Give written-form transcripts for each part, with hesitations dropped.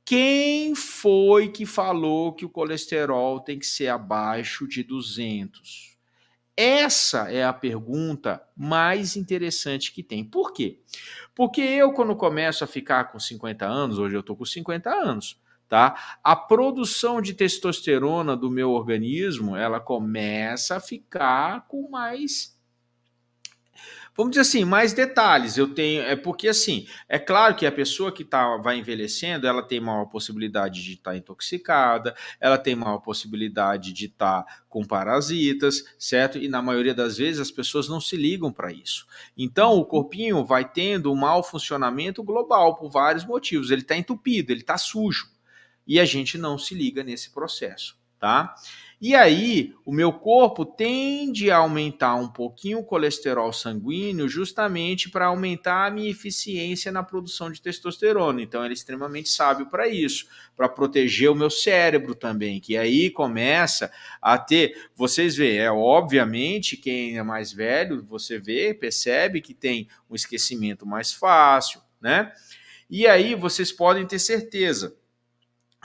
Quem foi que falou que o colesterol tem que ser abaixo de 200? Essa é a pergunta mais interessante que tem. Por quê? Porque eu, quando começo a ficar com 50 anos, hoje eu estou com 50 anos, tá? A produção de testosterona do meu organismo, ela começa a ficar com mais, vamos dizer assim, mais detalhes. Eu tenho, é porque assim, é claro que a pessoa que vai envelhecendo, ela tem maior possibilidade de estar intoxicada, ela tem maior possibilidade de estar com parasitas, certo? E na maioria das vezes as pessoas não se ligam para isso. Então o corpinho vai tendo um mau funcionamento global por vários motivos. Ele está entupido, ele está sujo. E a gente não se liga nesse processo, tá? E aí, o meu corpo tende a aumentar um pouquinho o colesterol sanguíneo justamente para aumentar a minha eficiência na produção de testosterona. Então, ele é extremamente sábio para isso, para proteger o meu cérebro também, que aí começa a ter... Vocês veem, obviamente, quem é mais velho, você vê, percebe que tem um esquecimento mais fácil, né? E aí, vocês podem ter certeza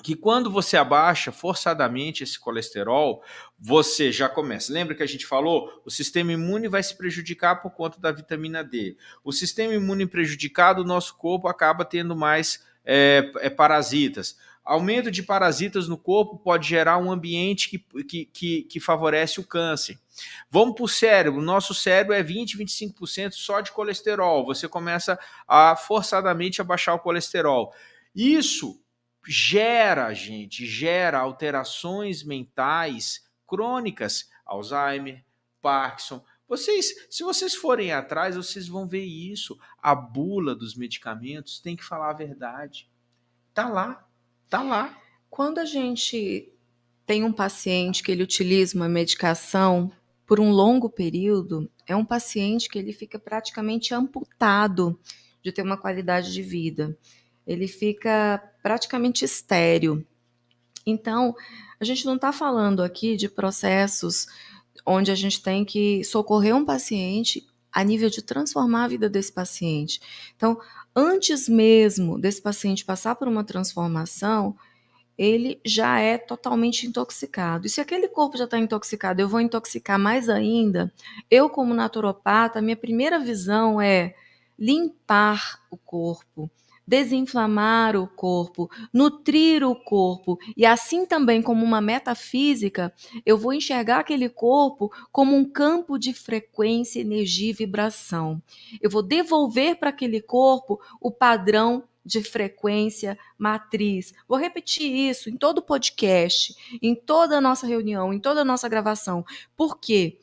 que quando você abaixa forçadamente esse colesterol, você já começa. Lembra que a gente falou? O sistema imune vai se prejudicar por conta da vitamina D. O sistema imune prejudicado, o nosso corpo acaba tendo mais parasitas. Aumento de parasitas no corpo pode gerar um ambiente que favorece o câncer. Vamos para o cérebro. Nosso cérebro é 20, 25% só de colesterol. Você começa a forçadamente abaixar o colesterol. Isso gera alterações mentais crônicas, Alzheimer, Parkinson. Se vocês forem atrás, vocês vão ver isso. A bula dos medicamentos tem que falar a verdade. Tá lá, tá lá. Quando a gente tem um paciente que ele utiliza uma medicação por um longo período, é um paciente que ele fica praticamente amputado de ter uma qualidade de vida. Ele fica praticamente estéril. Então, a gente não está falando aqui de processos onde a gente tem que socorrer um paciente a nível de transformar a vida desse paciente. Então, antes mesmo desse paciente passar por uma transformação, ele já é totalmente intoxicado. E se aquele corpo já está intoxicado, eu vou intoxicar mais ainda. Eu, como naturopata, minha primeira visão é limpar o corpo, desinflamar o corpo, nutrir o corpo. E assim também, como uma metafísica, eu vou enxergar aquele corpo como um campo de frequência, energia e vibração. Eu vou devolver para aquele corpo o padrão de frequência matriz. Vou repetir isso em todo podcast, em toda a nossa reunião, em toda a nossa gravação. Por quê?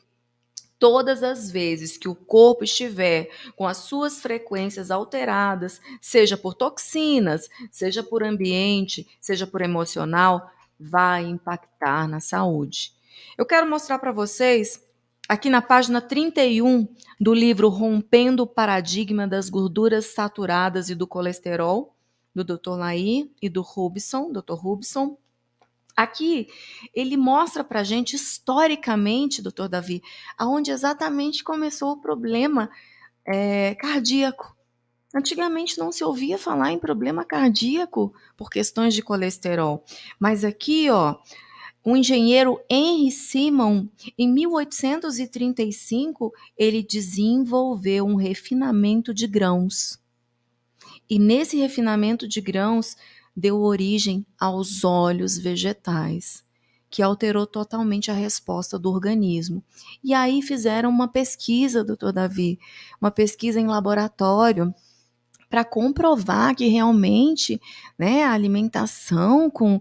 Todas as vezes que o corpo estiver com as suas frequências alteradas, seja por toxinas, seja por ambiente, seja por emocional, vai impactar na saúde. Eu quero mostrar para vocês, aqui na página 31 do livro Rompendo o Paradigma das Gorduras Saturadas e do Colesterol, do Dr. Laí e do Dr. Rubson. Aqui, ele mostra para a gente, historicamente, doutor Davi, aonde exatamente começou o problema cardíaco. Antigamente não se ouvia falar em problema cardíaco por questões de colesterol. Mas aqui, ó, o engenheiro Henry Simon, em 1835, ele desenvolveu um refinamento de grãos. E nesse refinamento de grãos, deu origem aos óleos vegetais, que alterou totalmente a resposta do organismo. E aí fizeram uma pesquisa, doutor Davi, uma pesquisa em laboratório, para comprovar que realmente, né, a alimentação com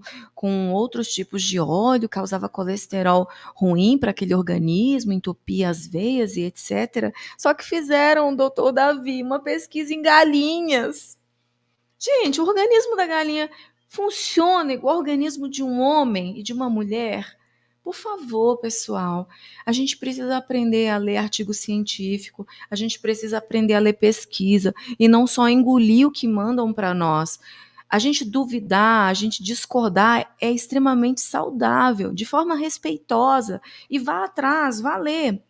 outros tipos de óleo causava colesterol ruim para aquele organismo, entupia as veias e etc. Só que fizeram, doutor Davi, uma pesquisa em galinhas. Gente, o organismo da galinha funciona igual o organismo de um homem e de uma mulher? Por favor, pessoal, a gente precisa aprender a ler artigo científico, a gente precisa aprender a ler pesquisa e não só engolir o que mandam para nós. A gente duvidar, a gente discordar é extremamente saudável, de forma respeitosa. E vá atrás, vá ler.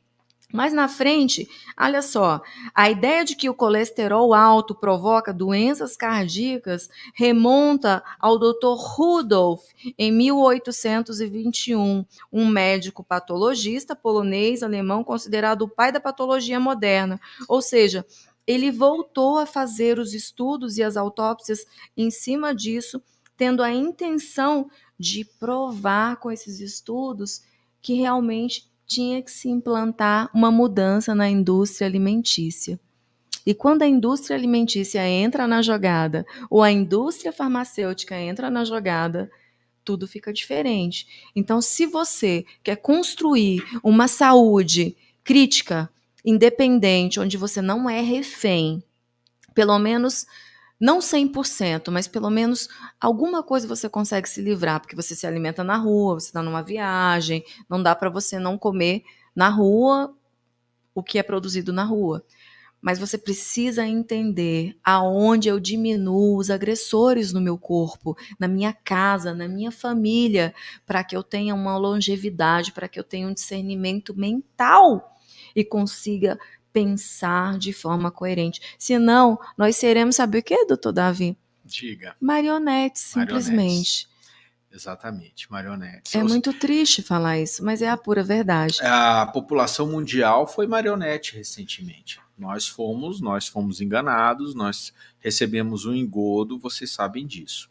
Mais na frente, olha só, a ideia de que o colesterol alto provoca doenças cardíacas remonta ao Dr. Rudolf em 1821, um médico patologista polonês-alemão considerado o pai da patologia moderna. Ou seja, ele voltou a fazer os estudos e as autópsias em cima disso, tendo a intenção de provar com esses estudos que realmente tinha que se implantar uma mudança na indústria alimentícia. E quando a indústria alimentícia entra na jogada, ou a indústria farmacêutica entra na jogada, tudo fica diferente. Então, se você quer construir uma saúde crítica, independente, onde você não é refém, pelo menos não 100%, mas pelo menos alguma coisa você consegue se livrar, porque você se alimenta na rua, você está numa viagem, não dá para você não comer na rua o que é produzido na rua. Mas você precisa entender aonde eu diminuo os agressores no meu corpo, na minha casa, na minha família, para que eu tenha uma longevidade, para que eu tenha um discernimento mental e consiga pensar de forma coerente. Senão, nós seremos, sabe o que, doutor Davi? Diga. Marionetes, simplesmente. Exatamente, marionetes. É muito triste falar isso, mas é a pura verdade. A população mundial foi marionete recentemente. Nós fomos enganados, nós recebemos um engodo, vocês sabem disso.